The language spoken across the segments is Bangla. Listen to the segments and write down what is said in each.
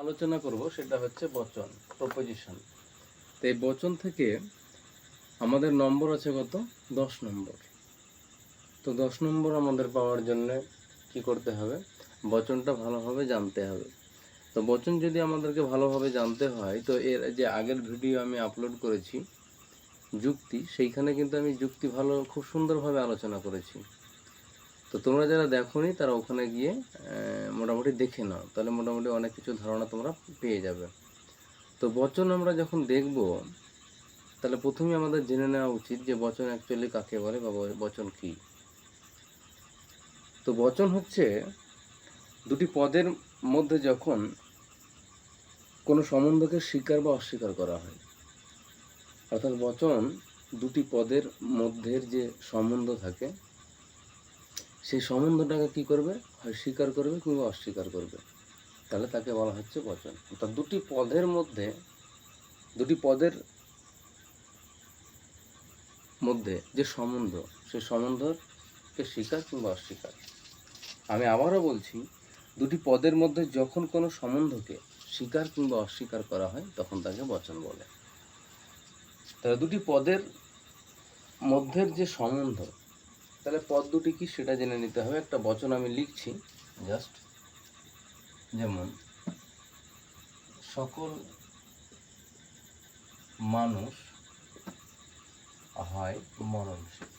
আলোচনা করব সেটা হচ্ছে বচন, প্রপোজিশন। তো এই বচন থেকে আমাদের নম্বর আছে কত? 10 নম্বর। তো 10 নম্বর আমাদের পাওয়ার জন্য কি করতে হবে? বচনটা ভালোভাবে জানতে হবে। তো বচন যদি আমাদেরকে ভালোভাবে জানতে হয়, তো এর যে আগের ভিডিও আমি আপলোড করেছি যুক্তি, সেইখানে কিন্তু আমি যুক্তি খুব সুন্দরভাবে আলোচনা করেছি। তো তোমরা যারা দেখোনি তারা ওখানে গিয়ে মোটামুটি দেখে নাও, তাহলে মোটামুটি অনেক কিছু ধারণা তোমরা পেয়ে যাবে। তো বচন আমরা যখন দেখব, তাহলে প্রথমে আমাদের জেনে নেওয়া উচিত যে বচন অ্যাকচুয়ালি কাকে বলে বা বচন কী। তো বচন হচ্ছে দুটি পদের মধ্যে যখন কোনো সম্বন্ধকে স্বীকার বা অস্বীকার করা হয়। অর্থাৎ বচন দুটি পদের মধ্যের যে সম্বন্ধ থাকে, সেই সম্বন্ধটাকে কি করবে? হয় স্বীকার করবে কিংবা অস্বীকার করবে, তাহলে তাকে বলা হচ্ছে বচন। অর্থাৎ দুটি পদের মধ্যে যে সম্বন্ধ, সেই সম্বন্ধকে স্বীকার কিংবা অস্বীকার। আমি আবারও বলছি, দুটি পদের মধ্যে যখন কোনো সম্বন্ধকে স্বীকার কিংবা অস্বীকার করা হয় তখন তাকে বচন বলে। তাহলে দুটি পদের মধ্যের যে সম্বন্ধ, তাহলে পদ দুটি কি সেটা জেনে নিতে হবে। একটা বচন আমি লিখছি জাস্ট, যেমন সকল মানুষ হয় মরণশীল।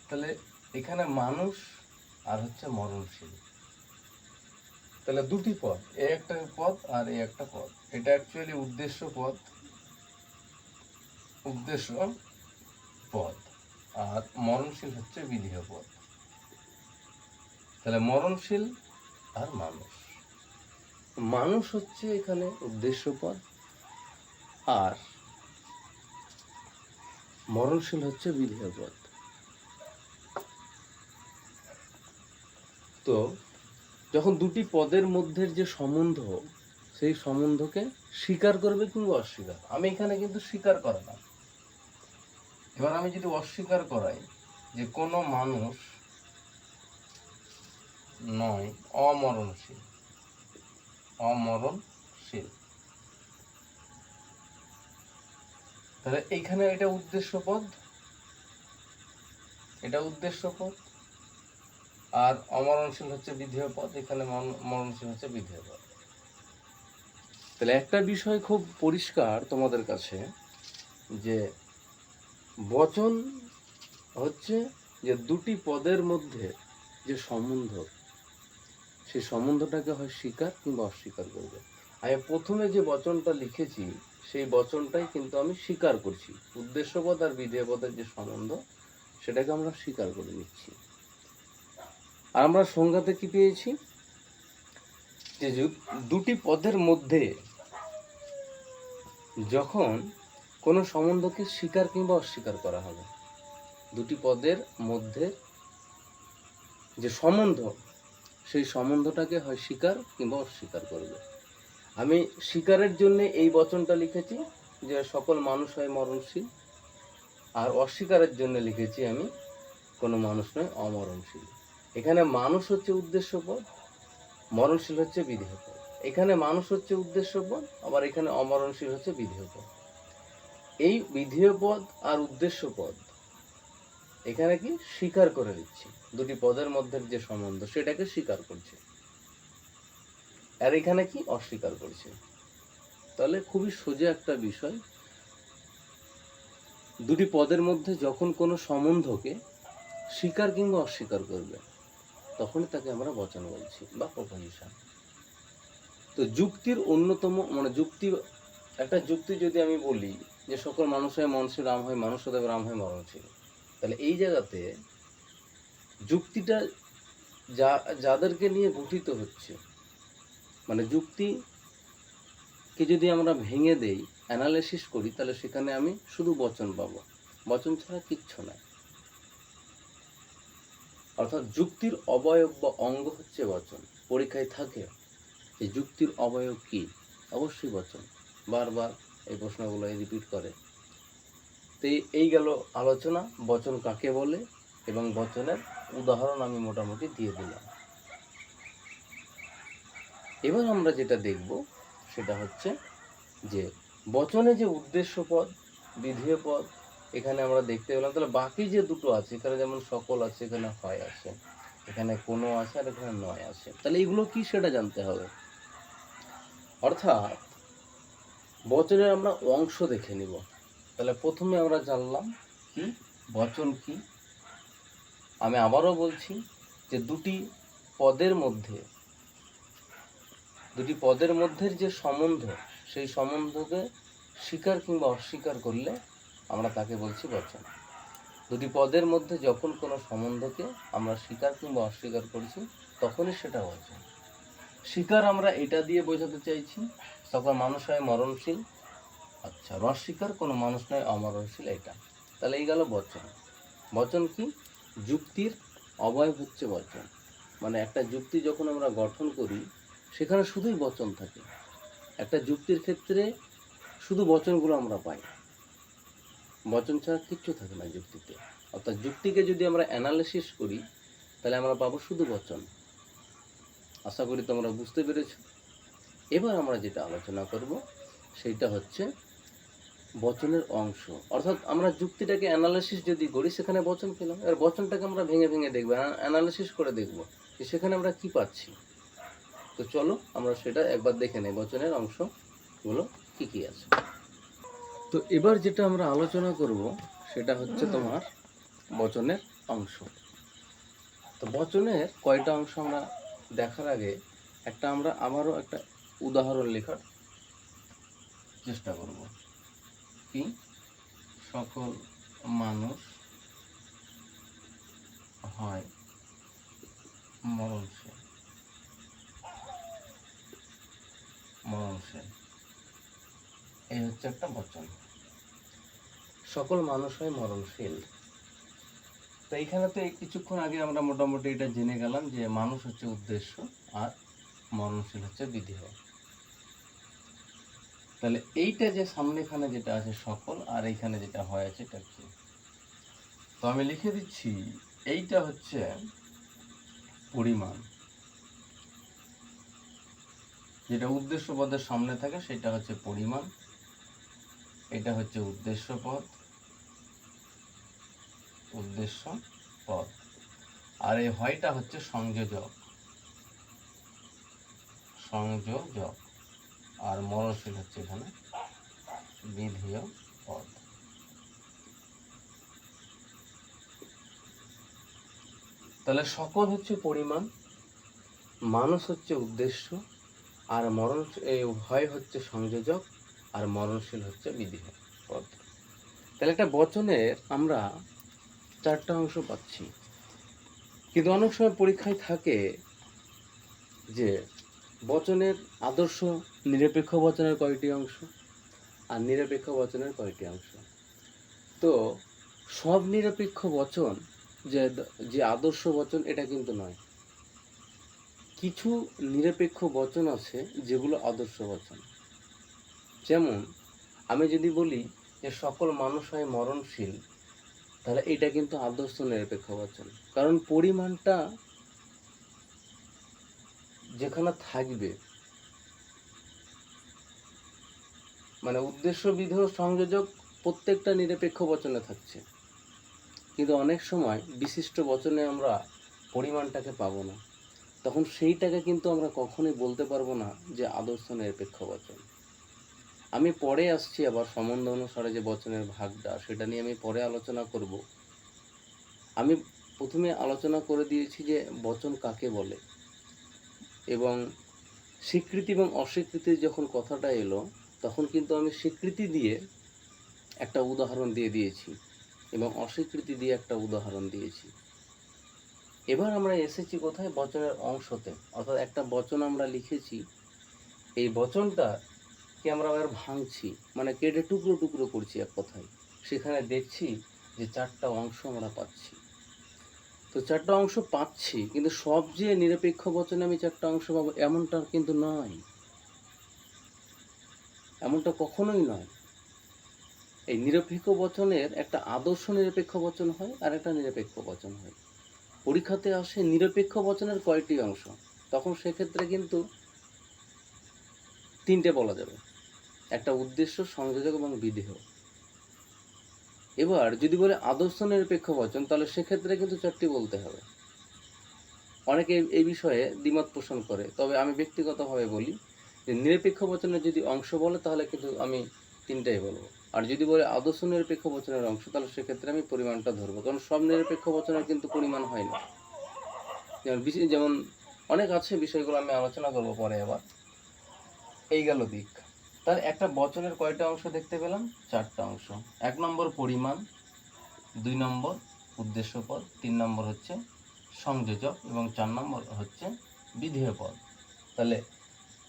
তাহলে এখানে মানুষ আর হচ্ছে মরণশীল, তাহলে দুটি পদ, এ একটা পদ আর এ একটা পদ। এটা অ্যাকচুয়ালি উদ্দেশ্য পদ, আর মরণশীল হচ্ছে বিধেয় পদ। তাহলে মরণশীল আর মানুষ হচ্ছে এখানে উদ্দেশ্য পদ, আর মরণশীল হচ্ছে বিধেয় পদ। তো যখন দুটি পদের মধ্যে যে সম্বন্ধ, সেই সম্বন্ধকে স্বীকার করবে কিংবা অস্বীকার। আমি এখানে কিন্তু স্বীকার করালাম। এবার আমি যদি অস্বীকার করাই যে কোনো মানুষ নয় অমরণশীল, তাহলে এইখানে এটা উদ্দেশ্য পদ, আর অমরণশীল হচ্ছে বিধেয় পদ, এখানে মরণশীল হচ্ছে বিধেয় পদ। তাহলে একটা বিষয় খুব পরিষ্কার তোমাদের কাছে, যে বচন হচ্ছে যে দুটি পদের মধ্যে যে সম্বন্ধ, সেই সম্বন্ধটাকে হয় স্বীকার কিংবা অস্বীকার করবে। আমি প্রথমে যে বচনটা লিখেছি সেই বচনটাই কিন্তু আমি স্বীকার করছি। উদ্দেশ্যপদ আর বিধেয় পদের যে সম্বন্ধ, সেটাকে আমরা স্বীকার করে নিচ্ছি। আর আমরা সংজ্ঞাতে কি পেয়েছি? যে দুটি পদের মধ্যে যখন কোনো সম্বন্ধকে স্বীকার কিংবা অস্বীকার করা হবে, দুটি পদের মধ্যে যে সম্বন্ধ, সেই সম্বন্ধটাকে হয় স্বীকার কিংবা অস্বীকার করবে। আমি স্বীকারের জন্য এই বচনটা লিখেছি যে সকল মানুষ হয় মরণশীল, আর অস্বীকারের জন্য লিখেছি আমি কোনো মানুষ নয় অমরণশীল। এখানে মানুষ হচ্ছে উদ্দেশ্য পদ, মরণশীল হচ্ছে বিধেয় পদ। এখানে মানুষ হচ্ছে উদ্দেশ্য পদ, আবার এখানে অমরণশীল হচ্ছে বিধেয় পদ। এই বিধেয় পদ আর উদ্দেশ্য পদ এখানে কি স্বীকার করে দিচ্ছি, দুটি পদের মধ্যে যে সম্বন্ধ সেটাকে স্বীকার করছে, আর এখানে কি অস্বীকার করছে। তাহলে খুবই সোজা একটা বিষয়, দুটি পদের মধ্যে যখন কোনো সম্বন্ধকে স্বীকার কিংবা অস্বীকার করবে, তখনই তাকে আমরা বচন বলছি বা প্রপোজিশন। তো যুক্তির অন্যতম একটা যুক্তি যদি আমি বলি যে সকল মানুষ হয় মরণশীল, রাম হয় মানুষ, অতএব রাম হয় মরণশীল, তাহলে এই জায়গাতে যুক্তিটা যাদেরকে নিয়ে গঠিত হচ্ছে, মানে যুক্তিকে যদি আমরা ভেঙে দেই, অ্যানালাইসিস করি, তাহলে সেখানে আমি শুধু বচন পাবো, বচন ছাড়া কিচ্ছু নাই। অর্থাৎ যুক্তির অবয়ব বা অঙ্গ হচ্ছে বচন। পরীক্ষায় থাকে যে যুক্তির অবয়ব কি? অবশ্যই বচন। বারবার এই প্রশ্নগুলো রিপিট করে। তো এই গেল আলোচনা বচন কাকে বলে, এবং বচনের উদাহরণ আমি মোটামুটি দিয়ে দিলাম। এবার আমরা যেটা দেখব সেটা হচ্ছে যে বচনে যে উদ্দেশ্য পদ, বিধেয় পদ এখানে আমরা দেখতে পেলাম। তাহলে বাকি যে দুটো আছে, এখানে যেমন সকল আছে, এখানে হয় আছে, এখানে কোনো আছে, আর এখানে নয় আছে। তাহলে এগুলো কি সেটা জানতে হবে। অর্থাৎ বচনের আমরা অংশ দেখে নিব। তাহলে প্রথমে আমরা জানলাম কি বচন কি। আমি আবারও বলছি যে দুটি পদের মধ্যে যে সম্বন্ধ, সেই সম্বন্ধকে স্বীকার কিংবা অস্বীকার করলে আমরা তাকে বলছি বচন। দুটি পদের মধ্যে যখন কোনো সম্বন্ধকে আমরা স্বীকার কিংবা অস্বীকার করছি তখনই সেটা বচন। স্বীকার আমরা এটা দিয়ে বোঝাতে চাইছি সকল মানুষ হয় মরণশীল, আচ্ছা অস্বীকার কোনো মানুষ নয় অমরণশীল, এটা। তাহলে এই গেল বচন। বচন কি? যুক্তির অবয়ব হচ্ছে বচন। মানে একটা যুক্তি যখন আমরা গঠন করি সেখানে শুধুই বচন থাকে। একটা যুক্তির ক্ষেত্রে শুধু বচনগুলো আমরা পাই, বচন ছাড়া কিচ্ছু থাকে না যুক্তিতে। অর্থাৎ যুক্তিকে যদি আমরা অ্যানালিসিস করি তাহলে আমরা পাবো শুধু বচন। আশা করি তোমরা বুঝতে পেরেছ। এবার আমরা যেটা আলোচনা করব সেইটা হচ্ছে বচনের অংশ। অর্থাৎ আমরা যুক্তিটাকে অ্যানালিসিস যদি করি সেখানে বচন পেলাম, এবার বচনটাকে আমরা ভেঙে ভেঙে দেখবো, অ্যানালিসিস করে দেখব যে সেখানে আমরা কি পাচ্ছি। তো চলো আমরা সেটা একবার দেখে নেই, বচনের অংশগুলো কি কি আছে। তো এবার যেটা আমরা আলোচনা করব সেটা হচ্ছে তোমার বচনের অংশ। তো বচনের কয়টা অংশ আমরা দেখার আগে আমরা আবারও একটা উদাহরণ লেখার চেষ্টা করব। কি? সকল মানুষ হয় মরণশীল। এই হচ্ছে একটা বচন। সকল মানুষ হয় মরণশীল। তো এইখানে তো কিছুক্ষণ আগে আমরা মোটামুটি এটা জেনে গেলাম যে মানুষ হচ্ছে উদ্দেশ্য আর মরণশীল হচ্ছে বিধেয়। তাহলে এইটা যে সামনেখানে যেটা আছে সকল, আর এইখানে যেটা হয় আছে এটা কি? তো আমি লিখে দিচ্ছি, এইটা হচ্ছে পরিমাণ। যেটা উদ্দেশ্য পদের সামনে থাকে সেটা হচ্ছে পরিমাণ, এটা হচ্ছে উদ্দেশ্য পদ, আর এই হয়টা হচ্ছে সংযোজক, আর মরণশীল হচ্ছে এখানে বিধেয় পদ। তাহলে সকল হচ্ছে পরিমাণ, মানুষ হচ্ছে উদ্দেশ্য, আর হয় হচ্ছে সংযোজক, আর মরণশীল হচ্ছে বিধেয় পদ। তাহলে একটা বচনের আমরা চারটা অংশ পাচ্ছি। কিন্তু অনেক সময় পরীক্ষায় থাকে যে বচনের আদর্শ নিরপেক্ষ বচনের কয়টি অংশ আর নিরপেক্ষ বচনের কয়টি অংশ। তো সব নিরপেক্ষ বচন যে আদর্শ বচন এটা কিন্তু নয়। কিছু নিরপেক্ষ বচন আছে যেগুলো আদর্শ বচন। যেমন আমি যদি বলি যে সকল মানুষ হয় মরণশীল, তাহলে এটা কিন্তু আদর্শ নিরপেক্ষ বচন। কারণ পরিমাণটা যেখানে থাকবে, মানে উদ্দেশ্য বিধেয় সংযোজক প্রত্যেকটা নিরপেক্ষ বচনে থাকছে, কিন্তু অনেক সময় বিশিষ্ট বচনে আমরা পরিমাণটাকে পাবো না। তখন সেইটাকে কিন্তু আমরা কখনোই বলতে পারবো না যে আদর্শ নিরপেক্ষ বচন। আমি পরে আসছি আবার সম্বন্ধ অনুসারে যে বচনের ভাগটা, সেটা নিয়ে আমি পরে আলোচনা করব। আমি প্রথমে আলোচনা করে দিয়েছি যে বচন কাকে বলে, এবং স্বীকৃতি এবং অস্বীকৃতির যখন কথাটা এলো তখন কিন্তু আমি স্বীকৃতি দিয়ে একটা উদাহরণ দিয়ে দিয়েছি এবং অস্বীকৃতি দিয়ে একটা উদাহরণ দিয়েছি। এবার আমরা এসেছি কোথায়? বচনের অংশতে। অর্থাৎ একটা বচন আমরা লিখেছি, এই বচনটা কি আমরা আবার ভাঙছি, মানে কেটে টুকরো টুকরো করছি এক কথায়। সেখানে দেখছি যে চারটা অংশ আমরা পাচ্ছি। তো চারটা অংশ পাচ্ছি, কিন্তু সব যে নিরপেক্ষ বচনে আমি চারটা অংশ পাবো এমনটা কিন্তু নয়, এমনটা কখনোই নয়। এই নিরপেক্ষ বচনের একটা আদর্শ নিরপেক্ষ বচন হয় আর একটা নিরপেক্ষ বচন হয়। পরীক্ষাতে আসে নিরপেক্ষ বচনের কয়টি অংশ, তখন সেক্ষেত্রে কিন্তু তিনটে বলা যাবে, একটা উদ্দেশ্য, সংযোজক এবং বিধেয়। এবার যদি বলে আদর্শ নিরপেক্ষ বচন, তাহলে সেক্ষেত্রে কিন্তু চারটি বলতে হবে। অনেকে এই বিষয়ে দ্বিমত পোষণ করে, তবে আমি ব্যক্তিগতভাবে বলি যে নিরপেক্ষ বচনের যদি অংশ বলে তাহলে কিন্তু আমি তিনটাই বলবো, আর যদি বলে আদর্শ নিরপেক্ষ বচনের অংশ তাহলে সেক্ষেত্রে আমি পরিমাণটা ধরবো, কারণ সব নিরপেক্ষ বচনের কিন্তু পরিমাণ হয় না। যেমন অনেক আছে, বিষয়গুলো আমি আলোচনা করবো পরে। আবার এই গেল দিক। তার একটা বচনের কয়টা অংশ দেখতে পেলাম? চারটা অংশ। 1 নম্বর পরিমাণ, 2 নম্বর উদ্দেশ্য পদ, 3 নম্বর হচ্ছে সংযোজক এবং 4 নম্বর হচ্ছে বিধেয় পদ। তাহলে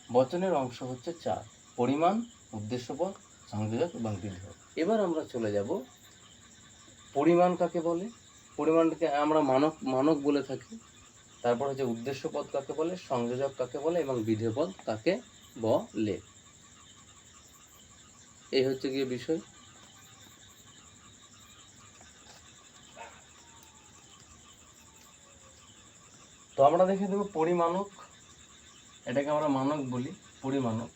বচনের অংশ হচ্ছে 4: পরিমাণ, উদ্দেশ্য পদ, সংযোজক এবং বিধেয়। এবার আমরা চলে যাব পরিমাণ কাকে বলে। পরিমাণকে আমরা মানক বলে থাকি। তারপর হচ্ছে উদ্দেশ্য পদ কাকে বলে, সংযোজক কাকে বলে এবং বিধেয় পদ কাকে বলে। এই হচ্ছে গিয়ে বিষয়। তো আমরা দেখে দেব পরিমাণক, এটাকে আমরা মানক বলি। পরিমাণক: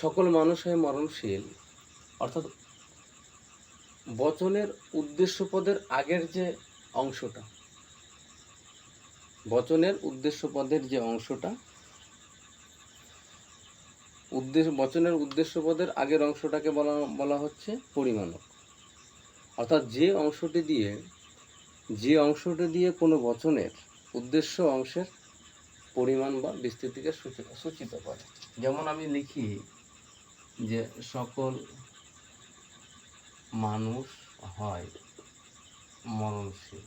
সকল মানুষ হয় মরণশীল, অর্থাৎ বচনের উদ্দেশ্য পদের আগের যে অংশটা, বচনের উদ্দেশ্য পদের যে অংশটা, বচনের উদ্দেশ্য পদের আগের অংশটাকে বলা হচ্ছে পরিমাণক। অর্থাৎ যে অংশটি দিয়ে কোনো বচনের উদ্দেশ্য অংশের পরিমাণ বা বিস্তৃতিকে সূচিত করে। যেমন আমি লিখি যে সকল মানুষ হয় মরণশীল।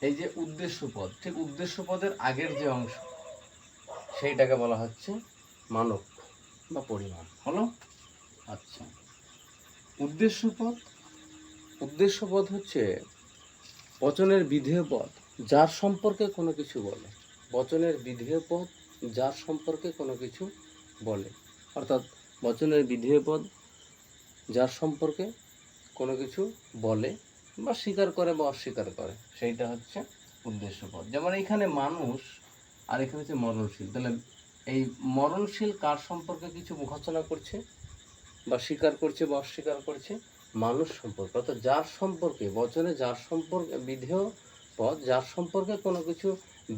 এই যে উদ্দেশ্য পদ, ঠিক উদ্দেশ্য পদের আগের যে অংশ সেইটাকে বলা হচ্ছে মানক বা পরিমাণ। হলো? আচ্ছা, উদ্দেশ্য পদ হচ্ছে বচনের বিধেয় পদ যার সম্পর্কে কোনো কিছু বলে। বচনের বিধেয় পদ যার সম্পর্কে কোনো কিছু বলে, অর্থাৎ বচনের বিধেয় পদ যার সম্পর্কে কোনো কিছু বলে বা স্বীকার করে বা অস্বীকার করে, সেইটা হচ্ছে উদ্দেশ্য পদ। যেমন এখানে মানুষ আর এখানে হচ্ছে মরণশীল। তাহলে এই মরণশীল কার সম্পর্কে কিছু ঘোষণা করছে বা স্বীকার করছে বা অস্বীকার করছে? মানুষ সম্পর্কে। অর্থাৎ যার সম্পর্কে, বচনে যার সম্পর্কে বিধেয় পদ যার সম্পর্কে কোনো কিছু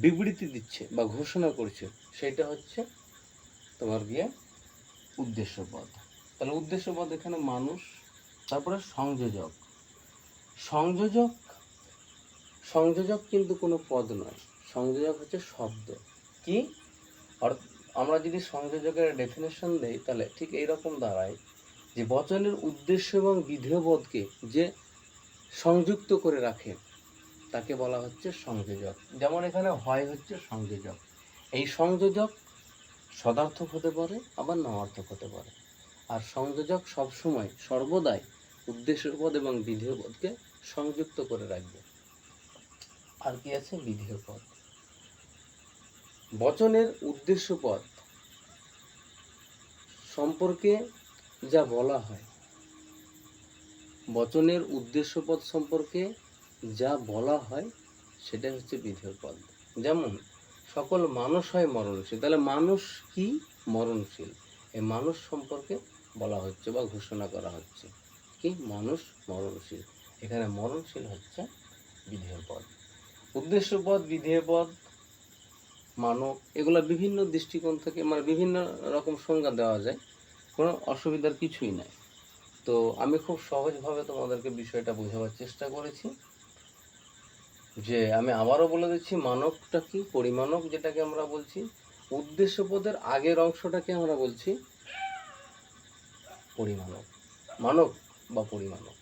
বিবৃতি দিচ্ছে বা ঘোষণা করছে, সেইটা হচ্ছে তোমার গিয়ে উদ্দেশ্য পদ। তাহলে উদ্দেশ্য পদ এখানে মানুষ। তারপরে সংযোজক কিন্তু কোনো পদ নয়, সংযোজক হচ্ছে শব্দ। কি? আমরা যদি সংযোজকের ডেফিনেশন দেই তাহলে ঠিক এইরকম দাঁড়ায় যে বচনের উদ্দেশ্য এবং বিধেয় পদকে যে সংযুক্ত করে রাখে তাকে বলা হচ্ছে সংযোজক। যেমন এখানে হয় হচ্ছে সংযোজক। এই সংযোজক সদার্থক হতে পারে, আবার নামার্থক হতে পারে। আর সংযোজক সবসময় সর্বদাই উদ্দেশ্য পদ এবং বিধেয় পদকে সংযুক্ত করে রাখবে। আর কি আছে? বিধেয় পদ। বচনের উদ্দেশ্য পদ সম্পর্কে যা বলা হয়, বচনের উদ্দেশ্য পদ সম্পর্কে যা বলা হয় সেটা হচ্ছে বিধেয় পদ। যেমন সকল মানুষ হয় মরণশীল। তাহলে মানুষ কি? মরণশীল। এই মানুষ সম্পর্কে বলা হচ্ছে বা ঘোষণা করা হচ্ছে কি? মানুষ মরণশীল। এখানে মরণশীল হচ্ছে বিধেয় পদ। উদ্দেশ্য পদ, বিধেয় পদ, মানক, এগুলো বিভিন্ন দৃষ্টিকোণ থেকে মানে বিভিন্ন রকম সংজ্ঞা দেওয়া যায়, কোনো অসুবিধার কিছুই নাই। তো আমি খুব সহজভাবে তোমাদেরকে বিষয়টা বোঝাবার চেষ্টা করেছি। যে আমি আবারও বলে দিচ্ছি, মানকটা কি? পরিমাণক যেটাকে আমরা বলছি। উদ্দেশ্য পদের আগের অংশটাকে আমরা বলছি পরিমাণক, মানক বা পরিমাণক।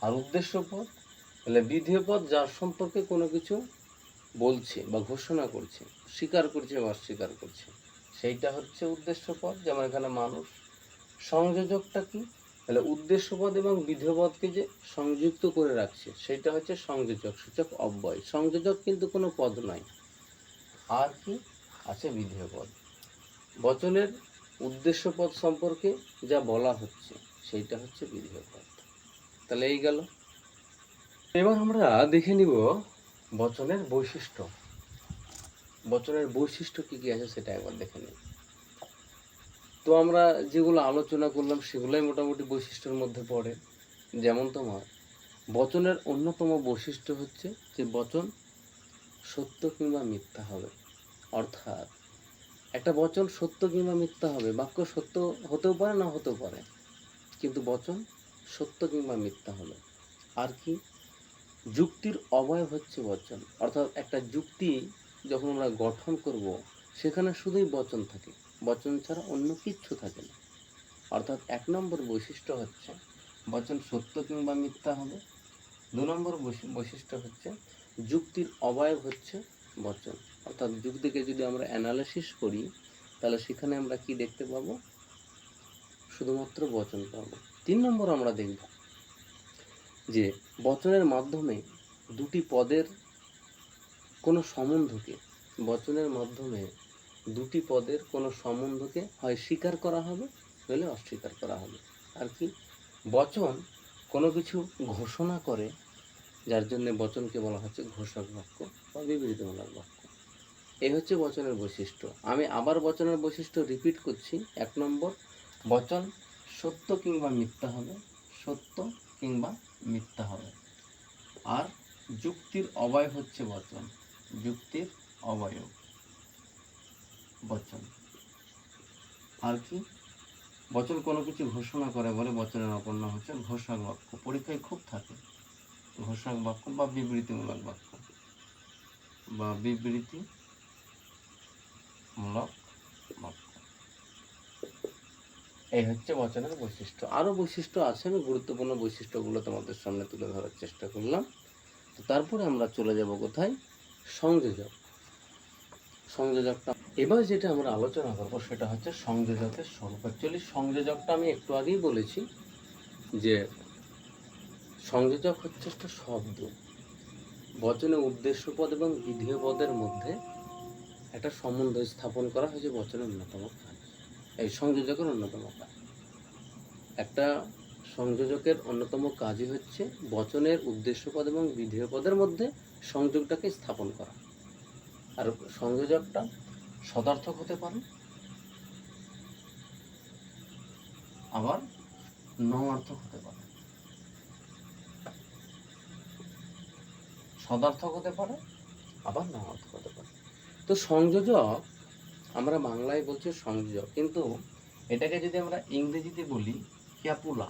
আর উদ্দেশ্য পদ তাহলে বিধেয় পদ যার সম্পর্কে কোনো কিছু বলছে বা ঘোষণা করছে, স্বীকার করছে বা অস্বীকার করছে, সেইটা হচ্ছে উদ্দেশ্য পদ। যেমন এখানে মানুষ। সংযোজকটা কি? তাহলে উদ্দেশ্য পদ এবং বিধেয় পদকে যে সংযুক্ত করে রাখছে সেইটা হচ্ছে সংযোজক সূচক অব্যয়। সংযোজক কিন্তু কোনো পদ নয়। আর কি আছে? বিধেয় পদ। বচনের উদ্দেশ্য পদ সম্পর্কে যা বলা হচ্ছে সেইটা হচ্ছে বিধেয় পদ। তাহলে এই গেল। এবার আমরা দেখে নিব বচনের বৈশিষ্ট্য। বচনের বৈশিষ্ট্য কী কী আছে সেটা একবার দেখে নিই। তো আমরা যেগুলো আলোচনা করলাম সেগুলোই মোটামুটি বৈশিষ্ট্যের মধ্যে পড়ে। যেমন তোমার বচনের অন্যতম বৈশিষ্ট্য হচ্ছে যে বচন সত্য কিংবা মিথ্যা হবে। অর্থাৎ একটা বচন সত্য কিংবা মিথ্যা হবে, বাক্য সত্য হতেও পারে না হতেও পারে, কিন্তু বচন সত্য কিংবা মিথ্যা হবে। আর কি, যুক্তির অবয়ব হচ্ছে বচন। অর্থাৎ একটা যুক্তি যখন আমরা গঠন করব সেখানে শুধুই বচন থাকে, বচন ছাড়া অন্য কিচ্ছু থাকে না। অর্থাৎ 1 নম্বর বৈশিষ্ট্য হচ্ছে বচন সত্য কিংবা মিথ্যা হবে। 2 নম্বর বৈশিষ্ট্য হচ্ছে যুক্তির অবয়ব হচ্ছে বচন। অর্থাৎ যুক্তিকে যদি আমরা অ্যানালাইসিস করি তাহলে সেখানে আমরা কি দেখতে পাবো, শুধুমাত্র বচন পাবো। 3 নম্বর আমরা দেখব যে বচনের মাধ্যমে দুটি পদের কোনো সম্বন্ধকে, বচনের মাধ্যমে দুটি পদের কোনো সম্বন্ধকে হয় স্বীকার করা হবে নইলে অস্বীকার করা হবে। আর কি, বচন কোনো কিছু ঘোষণা করে, যার জন্য বচনকে বলা হচ্ছে ঘোষক বাক্য বা বিবৃতিমূলক বাক্য। এই হচ্ছে বচনের বৈশিষ্ট্য। আমি আবার বচনের বৈশিষ্ট্য রিপিট করছি। 1 নম্বর, বচন সত্য কিংবা মিথ্যা হবে, সত্য কিংবা মিথ্যা হবে। আর যুক্তির অবয়ব হচ্ছে বচন, যুক্তির অবয়ব বচন। আর কি, বচন কোনো কিছু ঘোষণা করে বলে বচনের অপর নাম হচ্ছে ঘোষক বাক্য। পরীক্ষায় খুব থাকে ঘোষক বাক্য বা বিবৃতিমূলক বাক্য বা বিবৃতিমূলক বাক্য। এই হচ্ছে বচনের বৈশিষ্ট্য। আরও বৈশিষ্ট্য আছে, আমি গুরুত্বপূর্ণ বৈশিষ্ট্যগুলো তোমাদের সামনে তুলে ধরার চেষ্টা করলাম। তো তারপরে আমরা চলে যাব কোথায়, সংযোজক। সংযোজকটা এবার যেটা আমরা আলোচনা করবো সেটা হচ্ছে সংযোজকের স্বরূপ। অ্যাকচুয়ালি সংযোজকটা আমি একটু আগেই বলেছি যে সংযোজক হচ্ছে একটা শব্দ, বচনে উদ্দেশ্যপদ এবং বিধেয় পদের মধ্যে একটা সম্বন্ধ স্থাপন করা হয়েছে বচনের অন্যতম কাজ। এই সংযোজকের অন্যতম কাজ, একটা সংযোজকের অন্যতম কাজই হচ্ছে বচনের উদ্দেশ্যপদ এবং বিধেয় পদের মধ্যে সংযোগটাকে স্থাপন করা। আর সংযোজকটা সদার্থক হতে পারে, আবার নয়ার্থক হতে পারে। সদার্থক হতে পারে, আবার নয়ার্থক হতে পারে। তো সংযোজক আমরা বাংলায় বলছি সংযোজক, কিন্তু এটাকে যদি আমরা ইংরেজিতে বলি ক্যাপুলা,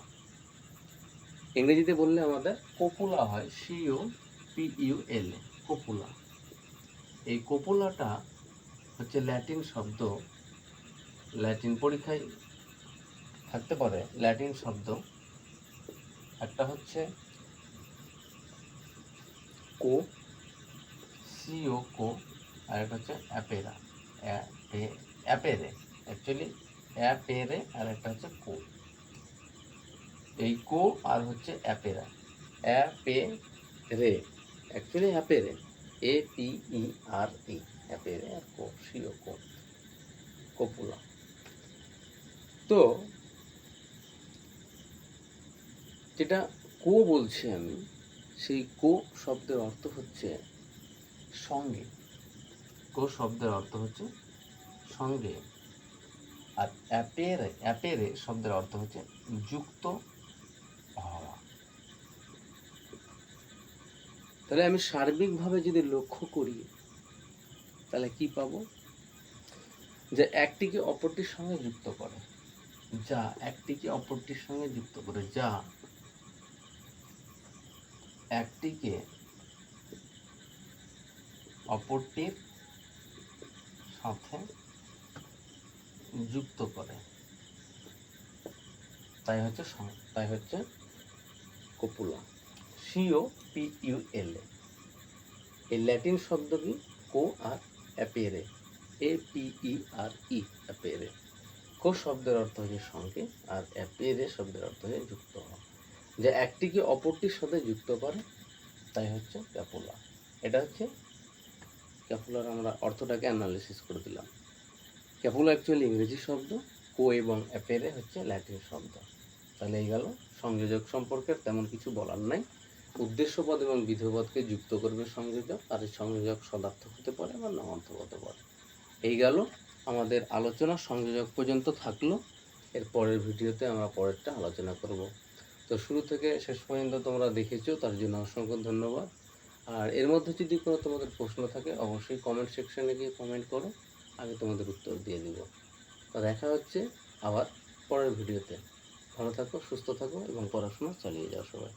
ইংরেজিতে বললে আমাদের কোপুলা হয়, COPULA, কোপুলা। এই কোপুলাটা হচ্ছে ল্যাটিন শব্দ, ল্যাটিন পরীক্ষায় থাকতে পারে ল্যাটিন শব্দ। একটা হচ্ছে কো, CO কো, আর একটা হচ্ছে অ্যাপেরা, অ্যাপেরে। অ্যাকচুয়ালি অ্যাপেরে, আর একটা হচ্ছে কো। এই কো আর হচ্ছে অ্যাপেরা, অ্যাপেরে, অ্যাকচুয়ালি অ্যাপেরে, APERE, অ্যাপেরে আর কো, CO কো, কোপুলা। তো যেটা কো বলছি আমি, সেই কো শব্দের অর্থ হচ্ছে সঙ্গে, কো শব্দের অর্থ হচ্ছে সঙ্গে। আর অ্যাপেরে, অ্যাপেরে শব্দের অর্থ হচ্ছে যুক্ত হওয়া। তাহলে আমি সার্বিকভাবে যদি লক্ষ্য করি তাহলে কি পাবো, যে একটিকে অপরটির সঙ্গে যুক্ত করে, যা একটিকে অপরটির সঙ্গে যুক্ত করে, যা একটিকে অপরটির সাথে যুক্ত করে, তাই হচ্ছে কোপুলা, COPULA। এই ল্যাটিন শব্দ কি, কো আর অ্যাপেরে, APERE, অ্যাপেরে। কো শব্দের অর্থ হচ্ছে সঙ্গে, আর অ্যাপেরে শব্দের অর্থ হচ্ছে যুক্ত হওয়া। যে একটিকে অপরটির সাথে যুক্ত করে তাই হচ্ছে ক্যাপুলা। এটা হচ্ছে ক্যাপুলার আমরা অর্থটাকে অ্যানালিসিস করে দিলাম। ক্যাপুলা অ্যাকচুয়ালি ইংরেজি শব্দ, কো এবং অ্যাপেরে হচ্ছে ল্যাটিন শব্দ। তাহলে এই গেল সংযোজক সম্পর্কে, তেমন কিছু বলার নাই। উদ্দেশ্যপদ এবং বিধেয়পদকে যুক্ত করবে সংযোজক, আর এই সংযোজক সদার্থক হতে পারে বা নবার্থক হতে পারে। এই গেল আমাদের আলোচনা, সংযোজক পর্যন্ত থাকলো। এর পরের ভিডিওতে আমরা পরেরটা আলোচনা করব। তো শুরু থেকে শেষ পর্যন্ত তোমরা দেখেছো, তার জন্য অসংখ্য ধন্যবাদ। আর এর মধ্যে যদি কোনো তোমাদের প্রশ্ন থাকে অবশ্যই কমেন্ট সেকশনে গিয়ে কমেন্ট করো, আমি তোমাদের উত্তর দিয়ে দিব। তো দেখা হচ্ছে আবার পরের ভিডিওতে। ভালো থাকো, সুস্থ থাকো এবং পড়াশোনা চালিয়ে যাও সবাই।